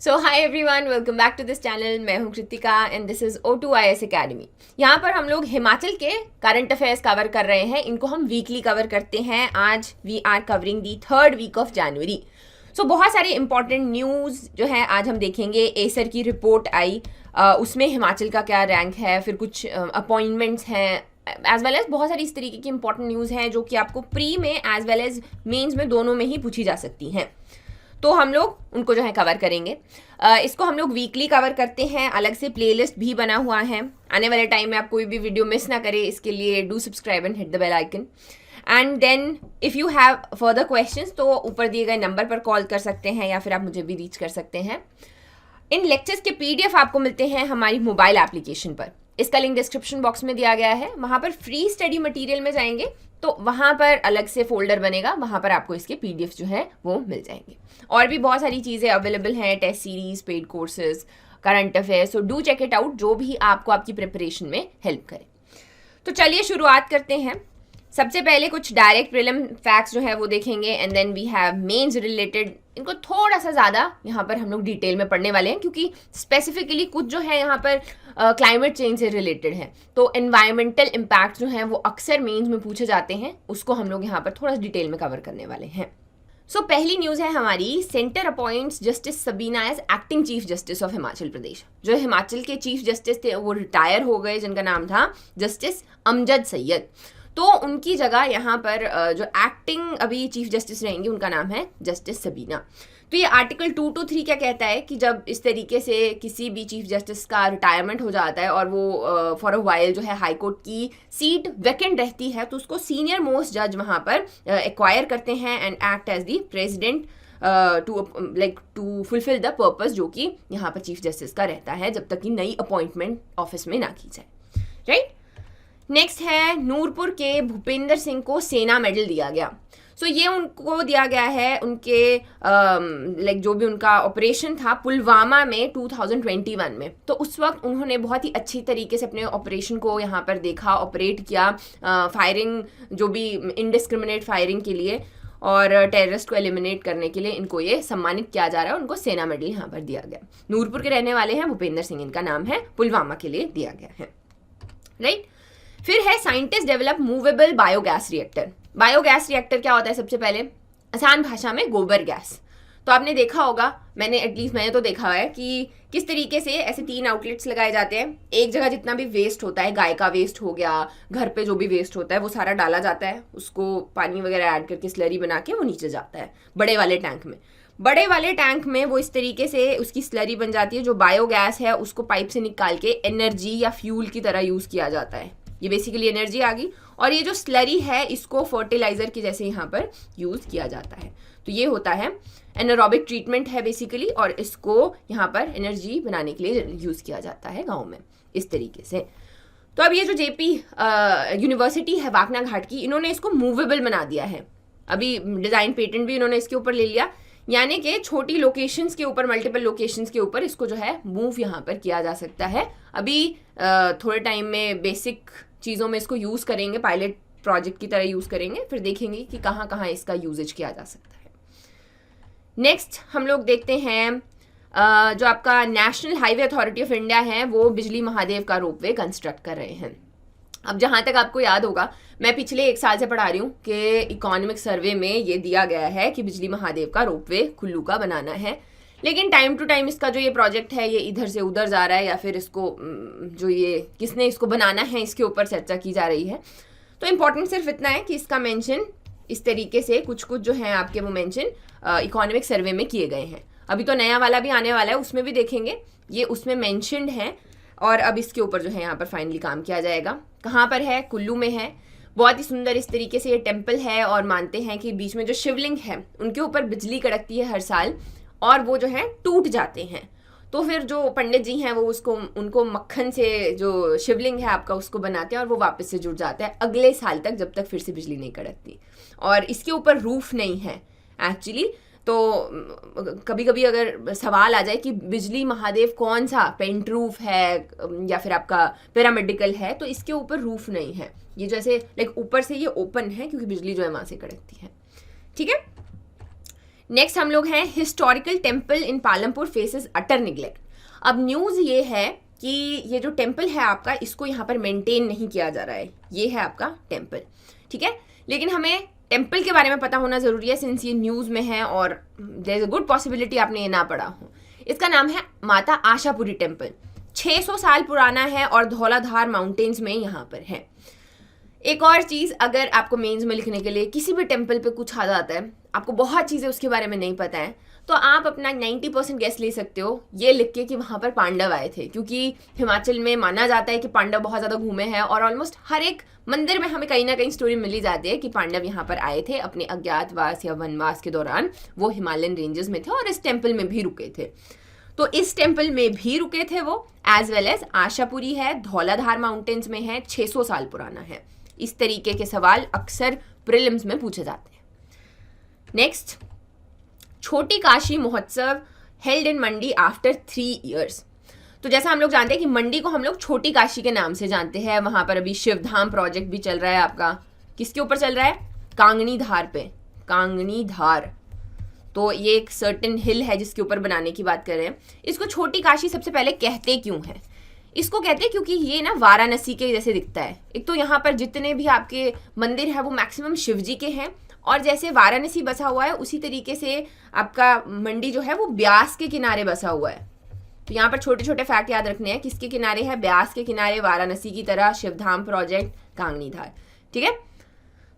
So hi everyone, welcome back to this channel. मैं हूं Kritika and this is O2IS academy. यहाँ पर हम लोग हिमाचल के करंट अफेयर्स कवर कर रहे हैं। इनको हम वीकली कवर करते हैं। आज we are covering the 3rd week of January. So बहुत सारे इंपॉर्टेंट न्यूज़ जो है आज हम देखेंगे। एसर की रिपोर्ट आई, उसमें हिमाचल का क्या रैंक है, फिर कुछ अपॉइंटमेंट्स हैं, एज वेल एज बहुत सारी इस तरीके की इंपॉर्टेंट न्यूज़ हैं जो कि आपको प्री में एज वेल एज मेंस में दोनों में ही पूछी जा सकती हैं। तो हम लोग उनको जो है कवर करेंगे। इसको हम लोग वीकली कवर करते हैं। अलग से प्लेलिस्ट भी बना हुआ है। आने वाले टाइम में आप कोई भी वीडियो मिस ना करें, इसके लिए do subscribe and hit the bell icon. And then if you have further questions तो ऊपर दिए गए नंबर पर कॉल कर सकते हैं या फिर आप मुझे भी रीच कर सकते हैं। इन लेक्चर्स के PDF आपको मिलते हैं हमारी मोबाइल एप्लीकेशन पर। इसका लिंक डिस्क्रिप्शन बॉक्स में दिया गया है। वहाँ पर फ्री स्टडी मटेरियल में जाएंगे तो वहाँ पर अलग से फोल्डर बनेगा, वहाँ पर आपको इसके PDF जो है वो मिल जाएंगे। और भी बहुत सारी चीज़ें अवेलेबल हैं, test series, paid courses, current affairs. So do check it out, जो भी आपको आपकी प्रिपरेशन में हेल्प करे। तो चलिए शुरुआत करते हैं। सबसे पहले कुछ डायरेक्ट प्रीलिम फैक्ट्स जो है वो देखेंगे and then we have mains related. इनको थोड़ा सा ज़्यादा यहाँ पर हम लोग डिटेल में पढ़ने वाले हैं क्योंकि स्पेसिफिकली कुछ जो है यहाँ पर क्लाइमेट चेंज से रिलेटेड है। तो एनवायरमेंटल इम्पैक्ट जो हैं वो अक्सर मेंस में पूछे जाते हैं, उसको हम लोग यहाँ पर थोड़ा डिटेल में कवर करने वाले हैं। सो पहली न्यूज़ है हमारी, centre appoints justice Sabina as acting chief justice of Himachal Pradesh. जो हिमाचल के चीफ जस्टिस थे वो रिटायर हो गए, जिनका नाम था जस्टिस अमजद सैयद। तो उनकी जगह यहाँ पर जो एक्टिंग अभी चीफ जस्टिस रहेंगी उनका नाम है जस्टिस सबीना। तो ये आर्टिकल 223 क्या कहता है कि जब इस तरीके से किसी भी चीफ जस्टिस का रिटायरमेंट हो जाता है और वो फॉर अ वाइल जो है हाई कोर्ट की सीट वैकेंट रहती है तो उसको सीनियर मोस्ट जज वहाँ पर एक्वायर करते हैं and act as the president to fulfil the purpose जो कि यहाँ पर चीफ जस्टिस का रहता है जब तक कि नई अपॉइंटमेंट ऑफिस में ना की जाए, राइट। नेक्स्ट है, नूरपुर के भूपेंद्र सिंह को सेना मेडल दिया गया। सो ये उनको दिया गया है उनके जो भी उनका ऑपरेशन था पुलवामा में 2021 में। तो उस वक्त उन्होंने बहुत ही अच्छी तरीके से अपने ऑपरेशन को यहाँ पर देखा, ऑपरेट किया, फायरिंग जो भी इनडिस्क्रिमिनेट फायरिंग के लिए और टेररिस्ट को एलिमिनेट करने के लिए इनको ये सम्मानित किया जा रहा है। उनको सेना मेडल यहाँ पर दिया गया। नूरपुर के रहने वाले हैं भूपेंद्र सिंह, इनका नाम है, पुलवामा के लिए दिया गया है, राइट। फिर है, scientist develop movable biogas reactor. Biogas reactor क्या होता है? सबसे पहले आसान भाषा में गोबर गैस। तो आपने देखा होगा, मैंने तो देखा हुआ है कि किस तरीके से ऐसे 3 आउटलेट्स लगाए जाते हैं। एक जगह जितना भी वेस्ट होता है, गाय का वेस्ट हो गया, घर पे जो भी वेस्ट होता है वो सारा डाला जाता है, उसको पानी वगैरह ऐड करके स्लरी बना के वो नीचे जाता है बड़े वाले टैंक में। बड़े वाले टैंक में वो इस तरीके से उसकी स्लरी बन जाती है। जो बायोगैस है उसको पाइप से निकाल के एनर्जी या फ्यूल की तरह यूज़ किया जाता है। ये बेसिकली एनर्जी आ गई और ये जो स्लरी है इसको फर्टिलाइजर के जैसे यहाँ पर यूज़ किया जाता है। तो ये होता है एनारोबिक ट्रीटमेंट है बेसिकली, और इसको यहाँ पर एनर्जी बनाने के लिए यूज़ किया जाता है गाँव में इस तरीके से। तो अब ये जो JP यूनिवर्सिटी है वाकना घाट की, इन्होंने इसको मूवेबल बना दिया है। अभी डिज़ाइन पेटेंट भी इन्होंने इसके ऊपर ले लिया, यानी कि छोटी लोकेशंस के ऊपर, मल्टीपल लोकेशंस के ऊपर इसको जो है मूव यहाँ पर किया जा सकता है। अभी थोड़े टाइम में बेसिक चीज़ों में इसको यूज़ करेंगे, पायलट प्रोजेक्ट की तरह यूज़ करेंगे, फिर देखेंगे कि कहाँ कहाँ इसका यूजेज किया जा सकता है। नेक्स्ट हम लोग देखते हैं जो आपका national highway authority of India है वो बिजली महादेव का रोपवे कंस्ट्रक्ट कर रहे हैं। अब जहाँ तक आपको याद होगा, मैं पिछले 1 साल से पढ़ा रही हूँ कि इकोनॉमिक सर्वे में ये दिया गया है कि बिजली महादेव का रोपवे कुल्लू का बनाना है। लेकिन टाइम टू टाइम इसका जो ये प्रोजेक्ट है ये इधर से उधर जा रहा है, या फिर इसको जो ये किसने इसको बनाना है इसके ऊपर चर्चा की जा रही है। तो इम्पॉर्टेंट सिर्फ इतना है कि इसका मेंशन इस तरीके से कुछ जो हैं आपके वो मेंशन इकोनॉमिक सर्वे में किए गए हैं। अभी तो नया वाला भी आने वाला है, उसमें भी देखेंगे, ये उसमें मेंशनड है। और अब इसके ऊपर जो है यहाँ पर फाइनली काम किया जाएगा। कहाँ पर है? कुल्लू में है। बहुत ही सुंदर इस तरीके से ये टेम्पल है और मानते हैं कि बीच में जो शिवलिंग है उनके ऊपर बिजली कड़कती है हर साल और वो जो है टूट जाते हैं। तो फिर जो पंडित जी हैं वो उनको मक्खन से जो शिवलिंग है आपका उसको बनाते हैं और वो वापस से जुड़ जाता है अगले साल तक, जब तक फिर से बिजली नहीं कड़कती। और इसके ऊपर रूफ नहीं है एक्चुअली। तो कभी कभी अगर सवाल आ जाए कि बिजली महादेव कौन सा, पेंट रूफ है या फिर आपका पिरामिडिकल है, तो इसके ऊपर रूफ नहीं है। ये जैसे ऊपर से ये ओपन है क्योंकि बिजली जो है वहाँ से कड़कती है, ठीक है। नेक्स्ट हम लोग हैं historical temple in Palampur faces utter neglect. अब न्यूज़ ये है कि ये जो टेम्पल है आपका, इसको यहाँ पर मेंटेन नहीं किया जा रहा है। ये है आपका टेम्पल, ठीक है, लेकिन हमें टेम्पल के बारे में पता होना ज़रूरी है सिंस ये न्यूज़ में है और there is a good possibility आपने ये ना पढ़ा हो। इसका नाम है माता आशापुरी टेम्पल। 600 साल पुराना है और धौलाधार माउंटेन्स में यहाँ पर है। एक और चीज़, अगर आपको मेंस में लिखने के लिए किसी भी टेम्पल पे कुछ आ जाता है, आपको बहुत चीज़ें उसके बारे में नहीं पता है, तो आप अपना 90% गेस ले सकते हो ये लिख के कि वहाँ पर पांडव आए थे, क्योंकि हिमाचल में माना जाता है कि पांडव बहुत ज़्यादा घूमे हैं और ऑलमोस्ट हर एक मंदिर में हमें कहीं ना कहीं स्टोरी मिली जाती है कि पांडव यहाँ पर आए थे अपने अज्ञातवास या वनवास के दौरान। वो हिमालयन रेंजेस में थे और इस टेम्पल में भी रुके थे। तो इस टेम्पल में भी रुके थे वो, एज वेल एज आशापुरी है, धौलाधार माउंटेन्स में है, 600 साल पुराना है। इस तरीके के सवाल अक्सर प्रीलिम्स में पूछे जाते हैं। नेक्स्ट, छोटी काशी महोत्सव held in Mandi after 3 years। तो जैसा हम लोग जानते हैं कि मंडी को हम लोग छोटी काशी के नाम से जानते हैं। वहां पर अभी शिवधाम प्रोजेक्ट भी चल रहा है आपका। किसके ऊपर चल रहा है? कांगनी धार पे, कांगनी धार। तो ये एक सर्टेन हिल है जिसके ऊपर बनाने की बात कर रहे हैं। इसको छोटी काशी सबसे पहले कहते क्यों है? इसको कहते हैं क्योंकि ये ना वाराणसी के जैसे दिखता है। एक तो यहाँ पर जितने भी आपके मंदिर है वो मैक्सिमम शिव जी के हैं, और जैसे वाराणसी बसा हुआ है उसी तरीके से आपका मंडी जो है वो ब्यास के किनारे बसा हुआ है। तो यहाँ पर छोटे छोटे फैक्ट याद रखने हैं। किसके किनारे है? ब्यास के किनारे, वाराणसी की तरह, शिवधाम प्रोजेक्ट, कांगनी धार, ठीक है।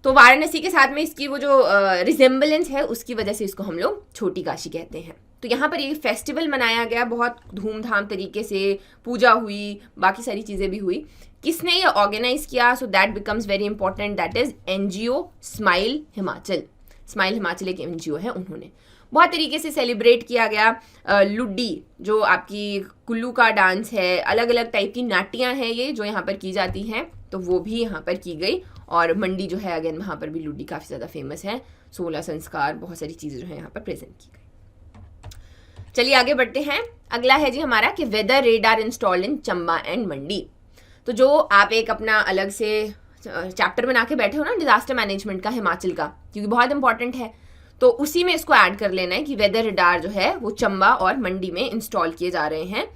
तो वाराणसी के साथ में इसकी वो जो रिजेम्बलेंस है उसकी वजह से इसको हम लोग छोटी काशी कहते हैं। तो यहाँ पर ये फेस्टिवल मनाया गया, बहुत धूमधाम तरीके से पूजा हुई, बाकी सारी चीज़ें भी हुई। किसने ये ऑर्गेनाइज किया? So that becomes very important, that is NGO smile Himachal. Smile Himachal एक NGO है, उन्होंने बहुत तरीके से सेलिब्रेट किया गया। लुड्डी जो आपकी कुल्लू का डांस है, अलग अलग टाइप की नाटियाँ हैं ये जो यहाँ पर की जाती हैं, तो वो भी यहाँ पर की गई। और मंडी जो है अगेन वहाँ पर भी लुड्डी काफ़ी ज़्यादा फेमस है। 16 संस्कार, बहुत सारी चीज़ें जो है यहाँ पर प्रेजेंट की गई। चलिए आगे बढ़ते हैं। अगला है जी हमारा कि weather radar installed in Chamba and Mandi. तो जो आप एक अपना अलग से चैप्टर बना के बैठे हो ना डिजास्टर मैनेजमेंट का हिमाचल का, क्योंकि बहुत इंपॉर्टेंट है, तो उसी में इसको ऐड कर लेना है कि वेदर रेडार जो है वो चंबा और मंडी में इंस्टॉल किए जा रहे हैं।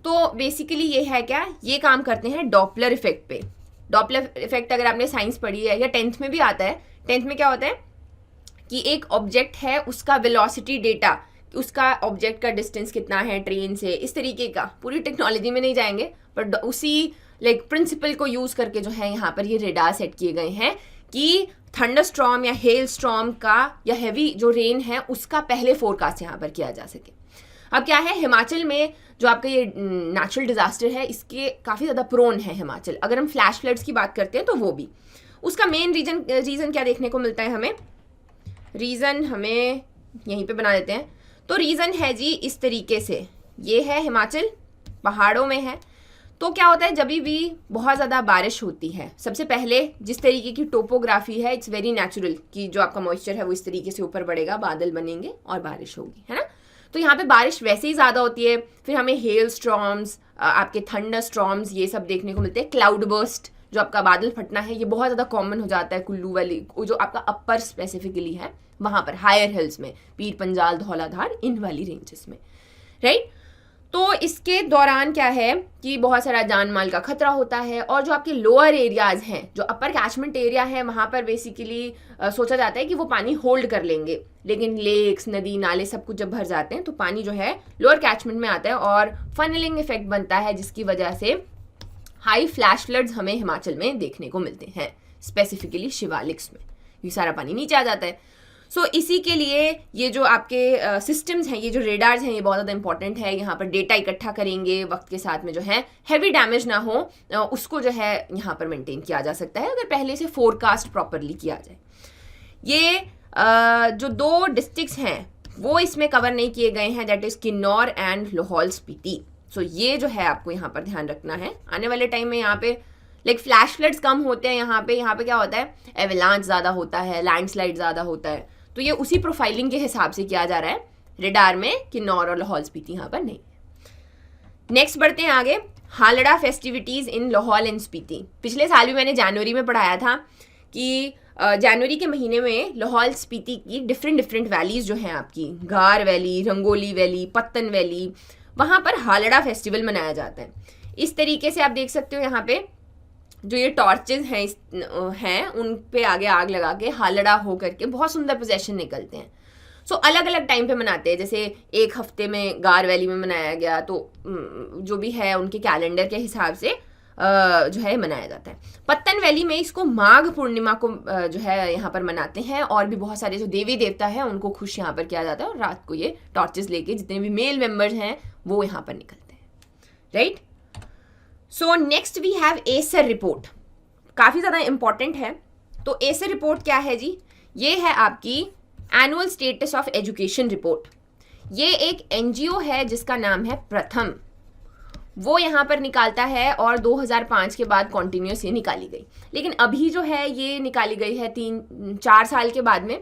तो बेसिकली ये है क्या, ये काम करते हैं डॉपलर इफेक्ट पे। डॉपलर इफेक्ट अगर आपने साइंस पढ़ी है या 10th में भी आता है, 10th में क्या होता है कि एक ऑब्जेक्ट है उसका वेलोसिटी डेटा, उसका ऑब्जेक्ट का डिस्टेंस कितना है ट्रेन से, इस तरीके का। पूरी टेक्नोलॉजी में नहीं जाएंगे, पर उसी प्रिंसिपल को यूज करके जो है यहाँ पर ये रेडार सेट किए गए हैं कि थंडर स्टॉर्म या हेल स्टॉर्म का या हैवी जो रेन है उसका पहले फोरकास्ट यहाँ पर किया जा सके। अब क्या है, हिमाचल में जो आपका ये नेचुरल डिजास्टर है इसके काफ़ी ज़्यादा प्रोन है हिमाचल। अगर हम फ्लैश फ्लड्स की बात करते हैं तो वो भी, उसका मेन रीज़न क्या देखने को मिलता है हमें? रीज़न हमें यहीं पे बना देते हैं। तो रीज़न है जी इस तरीके से, ये है हिमाचल, पहाड़ों में है। तो क्या होता है, जब भी बहुत ज़्यादा बारिश होती है, सबसे पहले जिस तरीके की टोपोग्राफी है इट्स वेरी नेचुरल कि जो आपका मॉइस्चर है वो इस तरीके से ऊपर बढ़ेगा, बादल बनेंगे और बारिश होगी, है ना। तो यहाँ पे बारिश वैसे ही ज़्यादा होती है। फिर हमें हेल स्टॉर्म्स, आपके थंडर स्टॉर्म्स, ये सब देखने को मिलते हैं। क्लाउड बर्स्ट, जो आपका बादल फटना है, ये बहुत ज़्यादा कॉमन हो जाता है कुल्लू वाली, जो आपका अपर स्पेसिफिकली है वहाँ पर हायर हिल्स में, पीर पंजाल, धौलाधार, इन वाली रेंजेस में, राइट। तो इसके दौरान क्या है कि बहुत सारा जान माल का खतरा होता है। और जो आपके लोअर एरियाज हैं, जो अपर कैचमेंट एरिया है, वहाँ पर बेसिकली सोचा जाता है कि वो पानी होल्ड कर लेंगे, लेकिन लेक्स, नदी, नाले सब कुछ जब भर जाते हैं तो पानी जो है लोअर कैचमेंट में आता है और फनलिंग इफेक्ट बनता है, जिसकी वजह से हाई फ्लैश फ्लड्स हमें हिमाचल में देखने को मिलते हैं, स्पेसिफिकली शिवालिक्स में। ये सारा पानी नीचे आ जाता है। सो इसी के लिए ये जो आपके सिस्टम्स हैं, ये जो रेडार्स हैं, ये बहुत ज़्यादा इंपॉर्टेंट है। यहाँ पर डेटा इकट्ठा करेंगे, वक्त के साथ में जो है हैवी डैमेज ना हो उसको जो है यहाँ पर मेंटेन किया जा सकता है, अगर पहले से फोरकास्ट प्रॉपरली किया जाए। ये जो 2 डिस्ट्रिक्ट्स हैं वो इसमें कवर नहीं किए गए हैं, that is Kinnaur and Lahaul Spiti. So ये जो है आपको यहाँ पर ध्यान रखना है। आने वाले टाइम में यहाँ पे फ्लैश फ्लड्स कम होते हैं यहाँ पे क्या होता है, एवलांच ज़्यादा होता है, लैंडस्लाइड ज़्यादा होता है। तो ये उसी प्रोफाइलिंग के हिसाब से किया जा रहा है रेडार में, किन्नौर और लाहौल स्पीति यहाँ पर नहीं। नेक्स्ट बढ़ते हैं आगे। Halda festivities in Lahaul and Spiti. पिछले साल भी मैंने जनवरी में पढ़ाया था कि जनवरी के महीने में लाहौल स्पीति की डिफरेंट वैलीज जो हैं आपकी, गार वैली, रंगोली वैली, पत्तन वैली, वहाँ पर हालड़ा फेस्टिवल मनाया जाता है। इस तरीके से आप देख सकते हो यहाँ पे जो ये टॉर्चेज हैं उन पे आगे आग लगा के हालड़ा हो करके बहुत सुंदर प्रोसेशन निकलते हैं। सो अलग अलग टाइम पे मनाते हैं, जैसे एक हफ्ते में गार वैली में मनाया गया, तो जो भी है उनके कैलेंडर के हिसाब से जो है मनाया जाता है। पत्तन वैली में इसको माघ पूर्णिमा को जो है यहाँ पर मनाते हैं, और भी बहुत सारे जो देवी देवता हैं उनको खुश यहाँ पर किया जाता है, और रात को ये टॉर्चेस लेके जितने भी मेल मेंबर्स हैं वो यहाँ पर निकलते हैं, right. So next we have ASER report, काफ़ी ज़्यादा इंपॉर्टेंट है। तो एसर रिपोर्ट क्या है जी? ये है आपकी annual status of education report. ये एक एनजीओ है जिसका नाम है प्रथम, वो यहाँ पर निकालता है, और 2005 के बाद कॉन्टिन्यूस ये निकाली गई, लेकिन अभी जो है ये निकाली गई है 3-4 साल के बाद में,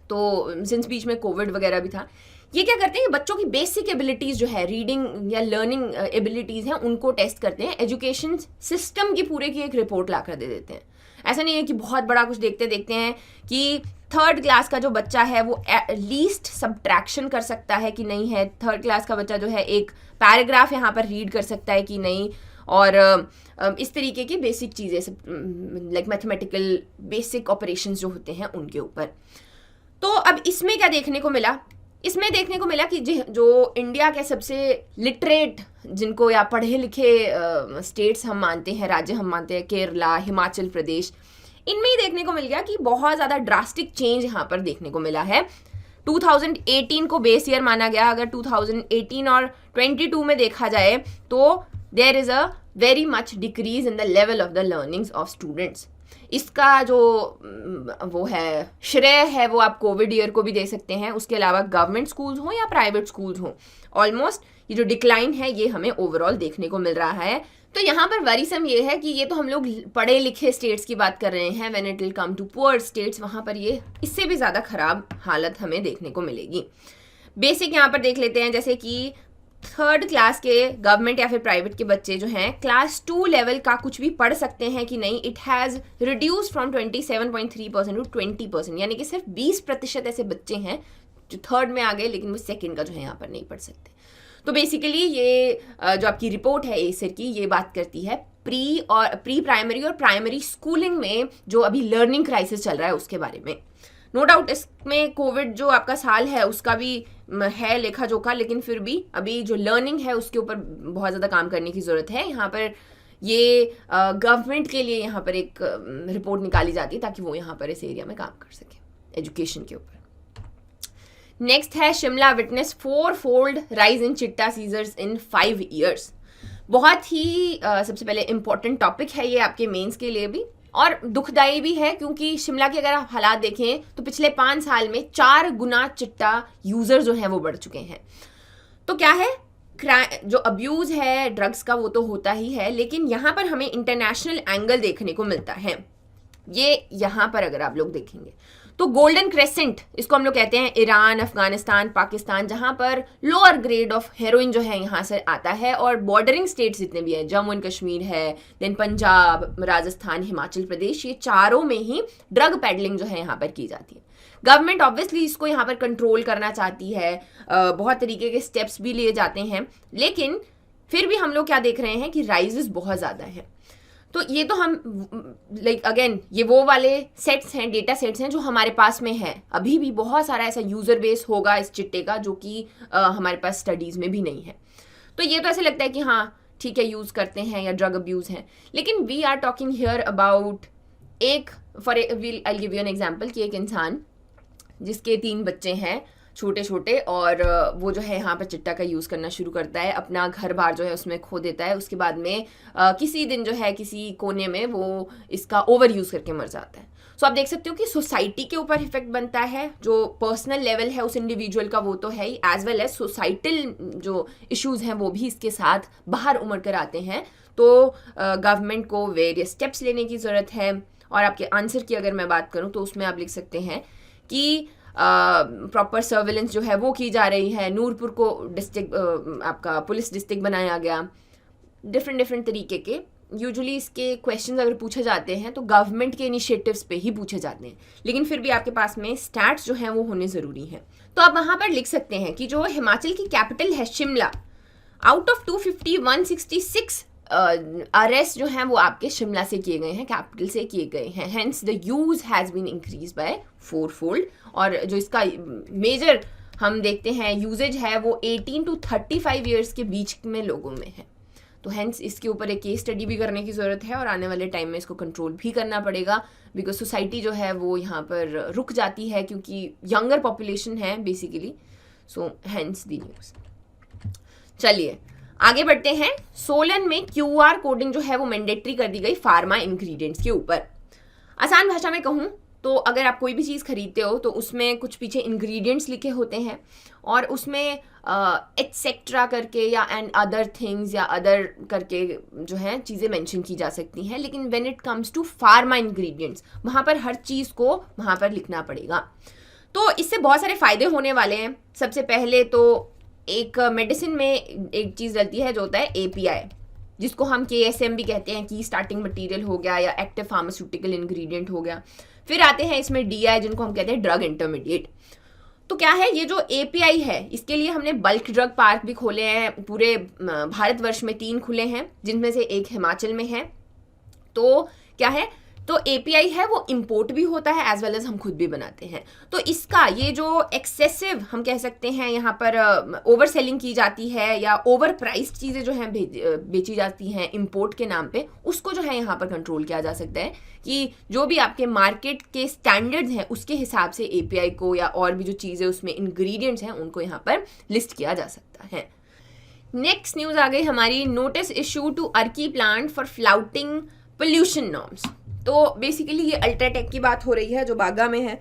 तो सिंस बीच में कोविड वगैरह भी था। ये क्या करते हैं, बच्चों की बेसिक एबिलिटीज़ जो है, रीडिंग या लर्निंग एबिलिटीज़ हैं, उनको टेस्ट करते हैं। एजुकेशन सिस्टम की पूरे की एक रिपोर्ट ला कर दे देते हैं। ऐसा नहीं है कि बहुत बड़ा कुछ देखते हैं कि 3rd क्लास का जो बच्चा है वो लीस्ट सब्ट्रैक्शन कर सकता है कि नहीं है, 3rd क्लास का बच्चा जो है एक पैराग्राफ यहाँ पर रीड कर सकता है कि नहीं, और इस तरीके की बेसिक चीज़ें लाइक मैथमेटिकल बेसिक ऑपरेशंस जो होते हैं उनके ऊपर। तो अब इसमें क्या देखने को मिला? इसमें देखने को मिला कि जो इंडिया के सबसे लिटरेट, जिनको या पढ़े लिखे स्टेट्स हम मानते हैं, राज्य हम मानते हैं, केरला, हिमाचल प्रदेश, इनमें ही देखने को मिल गया कि बहुत ज़्यादा ड्रास्टिक चेंज यहाँ पर देखने को मिला है। 2018 को बेस ईयर माना गया। अगर 2018 और 22 में देखा जाए तो there is a very much decrease in the level of the learnings of students. इसका जो वो है श्रेय है वो आप कोविड ईयर को भी दे सकते हैं, उसके अलावा गवर्नमेंट स्कूल्स हों या प्राइवेट स्कूल्स हों, ऑलमोस्ट ये जो डिक्लाइन है ये हमें ओवरऑल देखने को मिल रहा है। तो यहाँ पर वरीसम ये है कि ये तो हम लोग पढ़े लिखे स्टेट्स की बात कर रहे हैं, when it will come to poor states वहाँ पर ये इससे भी ज़्यादा खराब हालत हमें देखने को मिलेगी। बेसिक यहाँ पर देख लेते हैं, जैसे कि 3rd क्लास के गवर्नमेंट या फिर प्राइवेट के बच्चे जो हैं क्लास 2 लेवल का कुछ भी पढ़ सकते हैं कि नहीं, it has reduce from 27.3% to 20%, यानी कि सिर्फ 20% ऐसे बच्चे हैं जो 3rd में आ गए लेकिन वो 2nd का जो है यहाँ पर नहीं पढ़ सकते। तो बेसिकली ये जो आपकी रिपोर्ट है एसर की, ये बात करती है प्री प्राइमरी और प्राइमरी स्कूलिंग में जो अभी लर्निंग क्राइसिस चल रहा है उसके बारे में। नो डाउट इसमें कोविड जो आपका साल है उसका भी है लेखा जोखा, लेकिन फिर भी अभी जो लर्निंग है उसके ऊपर बहुत ज़्यादा काम करने की ज़रूरत है। यहाँ पर ये गवर्नमेंट के लिए यहाँ पर एक रिपोर्ट निकाली जाती है ताकि वो यहाँ पर इस एरिया में काम कर सके एजुकेशन के ऊपर। नेक्स्ट है Shimla witness 4-fold rise in चिट्टा सीजर्स इन 5 years। बहुत ही सबसे पहले इम्पॉर्टेंट टॉपिक है ये आपके मेंस के लिए भी, और दुखदाई भी है, क्योंकि शिमला के अगर आप हालात देखें तो पिछले 5 साल में 4 गुना चिट्टा यूजर जो हैं वो बढ़ चुके हैं। तो क्या है, जो अब्यूज़ है ड्रग्स का वो तो होता ही है, लेकिन यहाँ पर हमें इंटरनेशनल एंगल देखने को मिलता है। ये यहाँ पर अगर आप लोग देखेंगे तो गोल्डन क्रेसेंट इसको हम लोग कहते हैं, ईरान, अफगानिस्तान, पाकिस्तान, जहाँ पर लोअर ग्रेड ऑफ हेरोइन जो है यहाँ से आता है, और बॉर्डरिंग स्टेट्स जितने भी हैं, जम्मू एंड कश्मीर है, देन पंजाब, राजस्थान, हिमाचल प्रदेश, ये चारों में ही ड्रग पेडलिंग जो है यहाँ पर की जाती है। गवर्नमेंट ऑब्वियसली इसको यहाँ पर कंट्रोल करना चाहती है, बहुत तरीके के स्टेप्स भी लिए जाते हैं, लेकिन फिर भी हम लोग क्या देख रहे हैं कि राइजेस बहुत ज़्यादा हैं। तो ये तो हम लाइक अगेन ये वो वाले सेट्स हैं, डेटा सेट्स हैं जो हमारे पास में है। अभी भी बहुत सारा ऐसा यूज़र बेस होगा इस चिट्टे का जो कि हमारे पास स्टडीज़ में भी नहीं है। तो ये तो ऐसे लगता है कि हाँ ठीक है यूज़ करते हैं या ड्रग अब्यूज़ है, लेकिन we are talking here about एक I give you an example कि एक इंसान जिसके 3 बच्चे हैं छोटे छोटे, और वो जो है यहाँ पर चिट्टा का यूज़ करना शुरू करता है, अपना घर बार जो है उसमें खो देता है, उसके बाद में किसी दिन जो है किसी कोने में वो इसका ओवर यूज़ करके मर जाता है। सो आप देख सकते हो कि सोसाइटी के ऊपर इफेक्ट बनता है, जो पर्सनल लेवल है उस इंडिविजुअल का वो तो है ही, एज वेल एज सोसाइटल जो इश्यूज़ हैं वो भी इसके साथ बाहर उमड़ कर आते हैं। तो गवर्नमेंट को वेरियस स्टेप्स लेने की ज़रूरत है। और आपके आंसर की अगर मैं बात करूँ तो उसमें आप लिख सकते हैं कि प्रॉपर सर्वेलेंस जो है वो की जा रही है, नूरपुर को डिस्ट्रिक्ट आपका पुलिस डिस्ट्रिक्ट बनाया गया, डिफरेंट तरीके के यूजुअली इसके क्वेश्चंस अगर पूछे जाते हैं तो गवर्नमेंट के इनिशिएटिव्स पे ही पूछे जाते हैं, लेकिन फिर भी आपके पास में स्टैट्स जो हैं वो होने ज़रूरी हैं। तो आप वहाँ पर लिख सकते हैं कि जो हिमाचल की कैपिटल है शिमला, आउट ऑफ 250 166 अरेस्ट जो हैं वो आपके शिमला से किए गए हैं, कैपिटल से किए गए हैं। Hence the use has been increase by 4-fold। और जो इसका मेजर हम देखते हैं यूजेज है वो 18 to 35 ईयर्स के बीच में लोगों में है। तो हेंस इसके ऊपर एक केस स्टडी भी करने की ज़रूरत है और आने वाले टाइम में इसको कंट्रोल भी करना पड़ेगा, बिकॉज सोसाइटी जो है वो यहाँ पर रुक जाती है क्योंकि यंगर पॉपुलेशन है basically. So hence the news. चलिए आगे बढ़ते हैं। सोलन में QR कोडिंग जो है वो मैंडेटरी कर दी गई फार्मा इंग्रेडिएंट्स के ऊपर। आसान भाषा में कहूँ तो अगर आप कोई भी चीज़ खरीदते हो तो उसमें कुछ पीछे इंग्रेडिएंट्स लिखे होते हैं और उसमें एटसेट्रा करके या एंड अदर थिंग्स या अदर करके जो है चीज़ें मेंशन की जा सकती हैं, लेकिन when it comes to pharma ingredients वहाँ पर हर चीज़ को वहाँ पर लिखना पड़ेगा। तो इससे बहुत सारे फ़ायदे होने वाले हैं। सबसे पहले तो एक मेडिसिन में एक चीज़ डलती है जो होता है API, जिसको हम KSM भी कहते हैं, की स्टार्टिंग मटेरियल हो गया या एक्टिव फार्मास्यूटिकल इंग्रेडिएंट हो गया। फिर आते हैं इसमें DI जिनको हम कहते हैं ड्रग इंटरमीडिएट। तो क्या है ये जो API है, इसके लिए हमने बल्क ड्रग पार्क भी खोले हैं, पूरे भारतवर्ष में 3 खुले हैं जिनमें से एक हिमाचल में है। तो क्या है, तो API है वो इंपोर्ट भी होता है एज वेल एज हम खुद भी बनाते हैं। तो इसका ये जो एक्सेसिव हम कह सकते हैं यहाँ पर ओवर सेलिंग की जाती है या ओवर प्राइस्ड चीज़ें जो हैं बेची जाती हैं इंपोर्ट के नाम पे, उसको जो है यहाँ पर कंट्रोल किया जा सकता है कि जो भी आपके मार्केट के स्टैंडर्ड्स हैं उसके हिसाब से API को या और भी जो चीज़ें उसमें इंग्रेडिएंट्स हैं उनको यहाँ पर लिस्ट किया जा सकता है। नेक्स्ट न्यूज़ आ गई हमारी, notice issue to Arki plant for flouting pollution norms. तो बेसिकली ये अल्ट्राटेक की बात हो रही है जो बागा में है।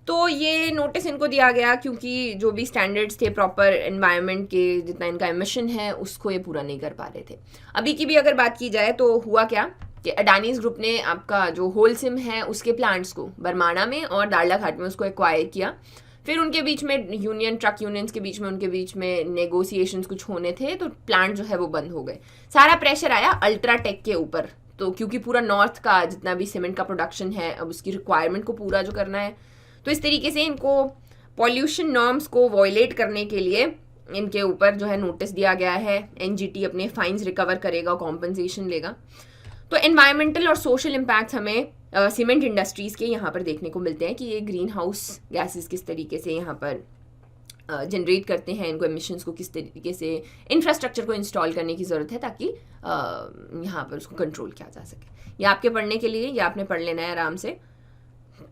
तो ये नोटिस इनको दिया गया क्योंकि जो भी स्टैंडर्ड्स थे प्रॉपर एनवायरनमेंट के, जितना इनका एमिशन है उसको ये पूरा नहीं कर पा रहे थे। अभी की भी अगर बात की जाए तो हुआ क्या कि अडानीज ग्रुप ने आपका जो होलसिम है उसके प्लांट्स को बरमाणा में और दाड़लाघाट में उसको एक्वायर किया। फिर उनके बीच में ट्रक यूनियंस के बीच में उनके बीच में नेगोशिएशंस कुछ होने थे, तो प्लांट जो है वो बंद हो गए। सारा प्रेशर आया अल्ट्राटेक के ऊपर, तो क्योंकि पूरा नॉर्थ का जितना भी सीमेंट का प्रोडक्शन है अब उसकी रिक्वायरमेंट को पूरा जो करना है, तो इस तरीके से इनको पॉल्यूशन नॉर्म्स को वॉयलेट करने के लिए इनके ऊपर जो है नोटिस दिया गया है। NGT अपने फाइन्स रिकवर करेगा, कॉम्पनसेशन लेगा। तो एनवायरमेंटल और सोशल इम्पैक्ट्स हमें सीमेंट इंडस्ट्रीज़ के यहाँ पर देखने को मिलते हैं कि ये ग्रीन हाउस गैसेस किस तरीके से यहाँ पर जनरेट करते हैं, इनको एमिशंस को किस तरीके से इंफ्रास्ट्रक्चर को इंस्टॉल करने की ज़रूरत है ताकि यहाँ पर उसको कंट्रोल किया जा सके। ये आपके पढ़ने के लिए, ये आपने पढ़ लेना है आराम से,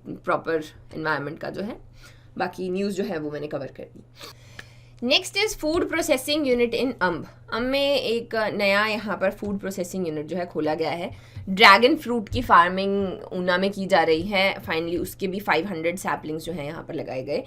प्रॉपर एनवायरनमेंट का जो है। बाकी न्यूज़ जो है वो मैंने कवर कर दी। Next is food processing unit in Amb में एक नया यहाँ पर फूड प्रोसेसिंग यूनिट जो है खोला गया है। ड्रैगन फ्रूट की फार्मिंग ऊना में की जा रही है। फाइनली उसके भी 500 सैपलिंग्स जो हैं यहाँ पर लगाए गए।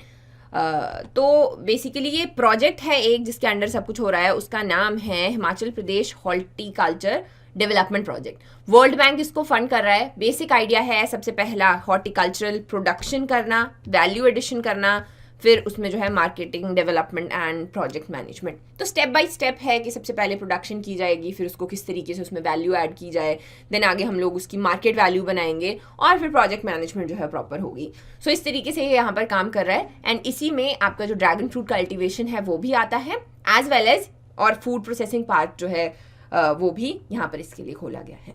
तो बेसिकली ये प्रोजेक्ट है एक जिसके अंडर सब कुछ हो रहा है, उसका नाम है Himachal Pradesh horticulture development project. World Bank इसको फंड कर रहा है। बेसिक आइडिया है सबसे पहला हॉर्टिकल्चरल प्रोडक्शन करना, वैल्यू एडिशन करना, फिर उसमें जो है marketing, development and project management. तो स्टेप बाय स्टेप है कि सबसे पहले प्रोडक्शन की जाएगी, फिर उसको किस तरीके से उसमें वैल्यू ऐड की जाए, देन आगे हम लोग उसकी मार्केट वैल्यू बनाएंगे और फिर प्रोजेक्ट मैनेजमेंट जो है प्रॉपर होगी। सो इस तरीके से ये यहाँ पर काम कर रहा है। एंड इसी में आपका जो ड्रैगन फ्रूट कल्टिवेशन है वो भी आता है, एज वेल एज और फूड प्रोसेसिंग पार्ट जो है वो भी यहाँ पर इसके लिए खोला गया है।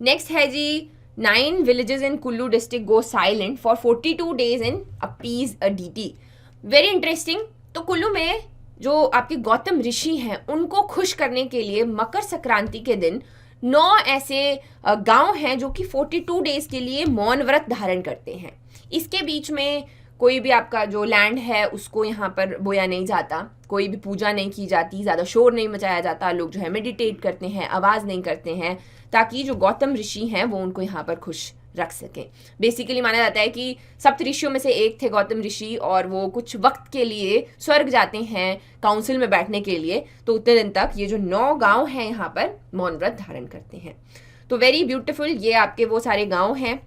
नेक्स्ट है जी 9 villages in Kullu district go silent for 42 days in appease a DT। Very interesting. तो कुल्लू में जो आपके गौतम ऋषि हैं उनको खुश करने के लिए मकर संक्रांति के दिन 9 ऐसे गांव हैं जो कि 42 डेज के लिए मौन व्रत धारण करते हैं। इसके बीच में कोई भी आपका जो लैंड है उसको यहाँ पर बोया नहीं जाता, कोई भी पूजा नहीं की जाती, ज़्यादा शोर नहीं मचाया जाता, लोग जो है मेडिटेट करते हैं, आवाज़ नहीं करते हैं, ताकि जो गौतम ऋषि हैं वो उनको यहाँ पर खुश रख सकें। बेसिकली माना जाता है कि सप्त ऋषियों में से एक थे गौतम ऋषि और वो कुछ वक्त के लिए स्वर्ग जाते हैं काउंसिल में बैठने के लिए, तो उतने दिन तक ये जो 9 गाँव हैं यहाँ पर मौन व्रत धारण करते हैं। तो वेरी ब्यूटिफुल ये आपके वो सारे गाँव हैं।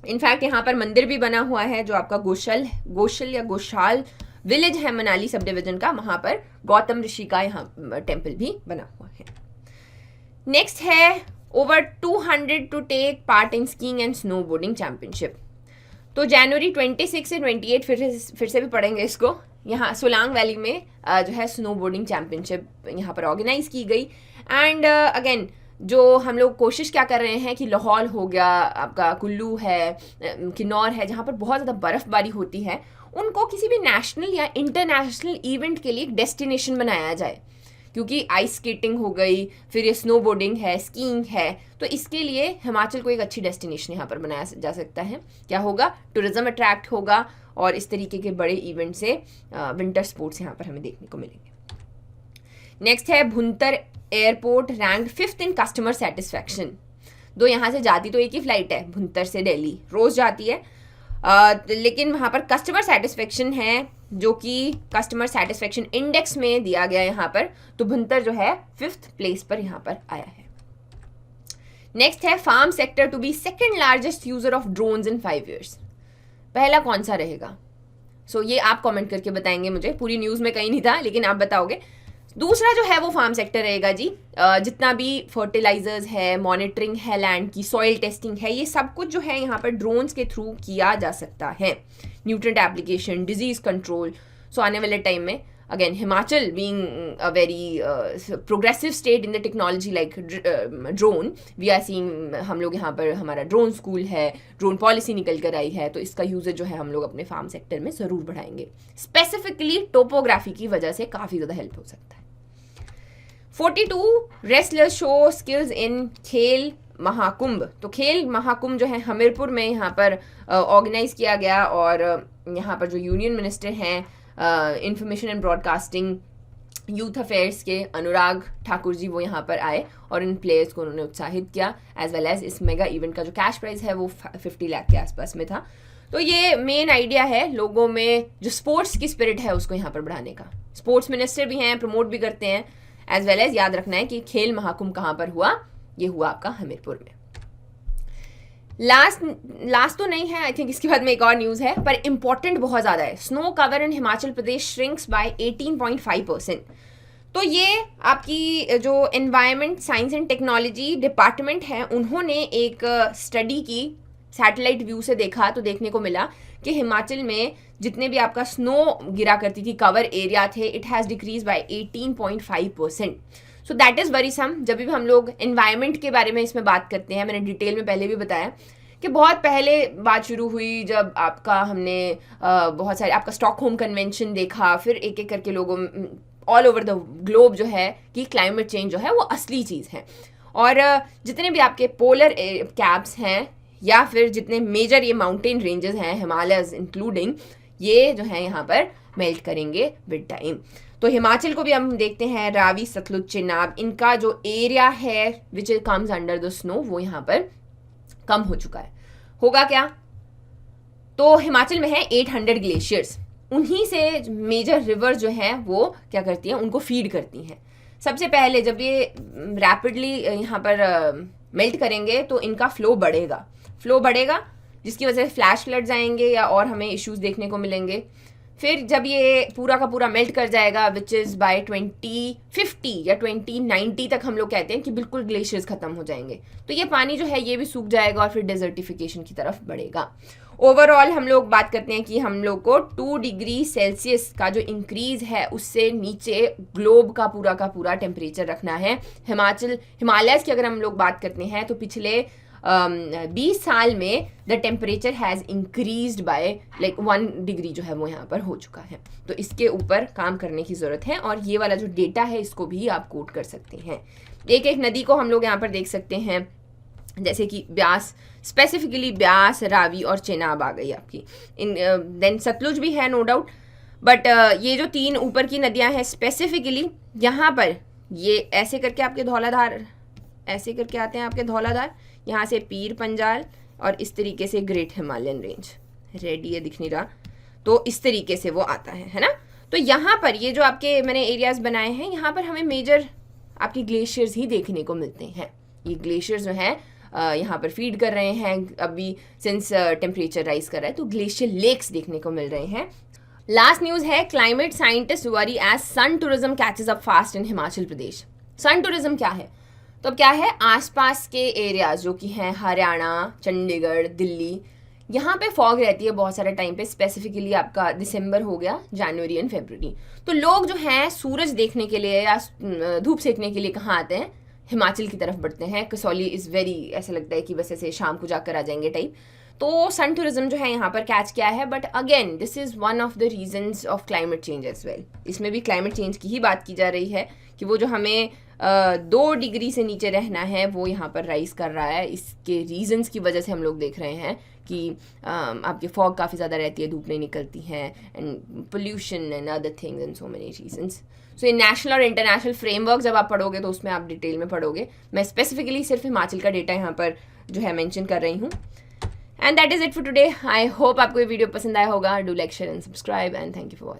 इनफैक्ट यहाँ पर मंदिर भी बना हुआ है जो आपका गोशल या गोशाल विलेज है मनाली सब डिवीजन का, वहाँ पर गौतम ऋषि का यहाँ टेम्पल भी बना हुआ है। नेक्स्ट है over 200 to take part in skiing and snowboarding championship. तो जनवरी 26 से 28 फिर से भी पढ़ेंगे इसको। यहाँ सोलांग वैली में जो है स्नो बोर्डिंग चैंपियनशिप यहाँ पर ऑर्गेनाइज की गई। एंड अगेन जो हम लोग कोशिश क्या कर रहे हैं कि लाहौल हो गया, आपका कुल्लू है, किन्नौर है, जहाँ पर बहुत ज़्यादा बर्फ़बारी होती है, उनको किसी भी नेशनल या इंटरनेशनल इवेंट के लिए एक डेस्टिनेशन बनाया जाए। क्योंकि आइस स्केटिंग हो गई, फिर ये स्नो बोर्डिंग है, स्कीइंग है, तो इसके लिए हिमाचल को एक अच्छी डेस्टिनेशन यहाँ पर बनाया जा सकता है। क्या होगा, टूरिज्म अट्रैक्ट होगा और इस तरीके के बड़े इवेंट से विंटर स्पोर्ट्स यहाँ पर हमें देखने को मिलेंगे। नेक्स्ट है Bhuntar airport rank 5th in customer satisfaction. दो यहाँ से जाती तो एक ही फ्लाइट है, भुंतर से दिल्ली रोज़ जाती है, लेकिन वहाँ पर कस्टमर सेटिस्फेक्शन है जो कि कस्टमर सेटिस्फेक्शन इंडेक्स में दिया गया यहाँ पर, तो भुंतर जो है 5th प्लेस पर यहाँ पर आया है। नेक्स्ट है farm sector to be second largest user of drones in 5 years। पहला कौन सा रहेगा? सो ये आप कमेंट करके बताएंगे मुझे, पूरी न्यूज़ में कहीं नहीं था लेकिन आप बताओगे। दूसरा जो है वो फार्म सेक्टर रहेगा जी। जितना भी फर्टिलाइजर्स है, मॉनिटरिंग है लैंड की, सॉइल टेस्टिंग है, ये सब कुछ जो है यहाँ पर ड्रोन्स के थ्रू किया जा सकता है। Nutrient application, disease control. So आने वाले टाइम में again Himachal being a very progressive state in the technology like drone, we are seeing, हम लोग यहाँ पर हमारा ड्रोन स्कूल है, ड्रोन पॉलिसी निकल कर आई है, तो इसका यूजेज जो है हम लोग अपने फार्म सेक्टर में ज़रूर बढ़ाएंगे। स्पेसिफिकली टोपोग्राफी की वजह से काफ़ी ज़्यादा हेल्प हो सकता है। 42 रेसलर्स शो स्किल्स इन खेल महाकुंभ। तो खेल महाकुंभ जो है हमीरपुर में यहाँ पर ऑर्गेनाइज किया गया और यहाँ पर जो यूनियन मिनिस्टर हैं information and broadcasting youth affairs के अनुराग ठाकुर जी, वो यहाँ पर आए और इन प्लेयर्स को उन्होंने उत्साहित किया, एज वेल एज इस मेगा इवेंट का जो कैश प्राइज है वो 50 लाख के आसपास में था। तो ये मेन आइडिया है लोगों में जो स्पोर्ट्स की स्पिरिट है उसको यहाँ पर बढ़ाने का। स्पोर्ट्स मिनिस्टर भी हैं, प्रमोट भी करते हैं, एज वेल एज याद रखना है कि खेल महाकुंभ कहाँ पर हुआ, ये हुआ आपका हमीरपुर में। लास्ट तो नहीं है, आई थिंक इसके बाद में एक और न्यूज़ है पर इंपॉर्टेंट बहुत ज़्यादा है। Snow cover in Himachal Pradesh shrinks by 18.5%। तो ये आपकी जो environment science and technology department है उन्होंने एक स्टडी की, सैटेलाइट व्यू से देखा तो देखने को मिला कि हिमाचल में जितने भी आपका स्नो गिरा करती थी, कवर एरिया थे, it has decrease by 18.5%। So that is worrisome. जब भी हम लोग एनवायरनमेंट के बारे में इसमें बात करते हैं, मैंने डिटेल में पहले भी बताया कि बहुत पहले बात शुरू हुई जब आपका हमने बहुत सारे आपका स्टॉकहोम कन्वेंशन देखा, फिर एक एक करके लोगों ऑल ओवर द ग्लोब जो है कि क्लाइमेट चेंज जो है वो असली चीज़ है। और जितने भी आपके पोलर कैप्स हैं या फिर जितने मेजर ये माउंटेन रेंजेस हैं, हिमालयस इंक्लूडिंग, ये जो है यहाँ पर मेल्ट करेंगे विद टाइम। तो हिमाचल को भी हम देखते हैं, रावी, सतलुज, चिनाब, इनका जो एरिया है which comes under the snow वो यहाँ पर कम हो चुका है। होगा क्या? तो हिमाचल में है 800 ग्लेशियर्स, उन्हीं से मेजर रिवर जो है वो क्या करती हैं, उनको फीड करती हैं। सबसे पहले जब ये रैपिडली यहाँ पर मेल्ट करेंगे तो इनका फ्लो बढ़ेगा जिसकी वजह से फ्लैश फ्लड्स आएंगे या और हमें इश्यूज देखने को मिलेंगे। फिर जब ये पूरा का पूरा मेल्ट कर जाएगा विच इज़ बाय 2050 या 2090 तक हम लोग कहते हैं कि बिल्कुल ग्लेशियर्स खत्म हो जाएंगे, तो ये पानी जो है ये भी सूख जाएगा और फिर डेजर्टिफिकेशन की तरफ बढ़ेगा। ओवरऑल हम लोग बात करते हैं कि हम लोग को 2 डिग्री सेल्सियस का जो इंक्रीज है उससे नीचे ग्लोब का पूरा टेम्परेचर रखना है। हिमालयस की अगर हम लोग बात करते हैं तो पिछले 20 साल में the temperature has increased by like 1 degree जो है वो यहाँ पर हो चुका है। तो इसके ऊपर काम करने की ज़रूरत है और ये वाला जो डेटा है इसको भी आप कोट कर सकते हैं। एक एक नदी को हम लोग यहाँ पर देख सकते हैं, जैसे कि ब्यास, स्पेसिफिकली ब्यास, रावी और चेनाब आ गई आपकी। देन सतलुज भी है नो डाउट, बट ये जो 3 ऊपर की नदियाँ हैं स्पेसिफिकली यहाँ पर ये ऐसे करके आपके धौलाधार, ऐसे करके आते हैं आपके धौलाधार, यहाँ से पीर पंजाल और इस तरीके से ग्रेट हिमालयन रेंज, रेड ये दिख नहीं रहा, तो इस तरीके से वो आता है ना। तो यहाँ पर ये जो आपके मैंने एरियाज बनाए हैं यहाँ पर हमें मेजर आपके ग्लेशियर्स ही देखने को मिलते हैं। ये ग्लेशियर्स जो हैं यहाँ पर फीड कर रहे हैं अभी सिंस टेम्परेचर राइज कर रहा है, तो ग्लेशियर लेक्स देखने को मिल रहे हैं। लास्ट न्यूज़ है, climate scientist worry as sun tourism catches up fast in Himachal Pradesh. Sun tourism क्या है? तो अब क्या है, आसपास के एरियाज जो कि हैं हरियाणा, चंडीगढ़, दिल्ली, यहाँ पे फॉग रहती है बहुत सारे टाइम पे, स्पेसिफिकली आपका दिसंबर हो गया, जनवरी एंड फरवरी। तो लोग जो हैं सूरज देखने के लिए या धूप सेकने के लिए कहाँ आते हैं, हिमाचल की तरफ बढ़ते हैं। कसौली इज़ वेरी, ऐसा लगता है कि बस ऐसे शाम को जाकर आ जाएंगे टाइप। तो सन टूरिज्म जो है यहाँ पर कैच किया है, but again this is one of the reasons of climate change as well. इसमें भी क्लाइमेट चेंज की ही बात की जा रही है कि वो जो हमें 2 डिग्री से नीचे रहना है वो यहाँ पर राइज कर रहा है। इसके रीजंस की वजह से हम लोग देख रहे हैं कि आपकी फॉग काफ़ी ज़्यादा रहती है, धूप नहीं निकलती है, and pollution and other things and so many reasons. So ये नेशनल और इंटरनेशनल फ्रेमवर्क जब आप पढ़ोगे तो उसमें आप डिटेल में पढ़ोगे। मैं स्पेसिफिकली सिर्फ हिमाचल का डेटा यहाँ पर जो है मेंशन कर रही हूँ। And that is it for today. I hope आपको ये वीडियो पसंद आया होगा। Do like, share and subscribe, and thank you for watching.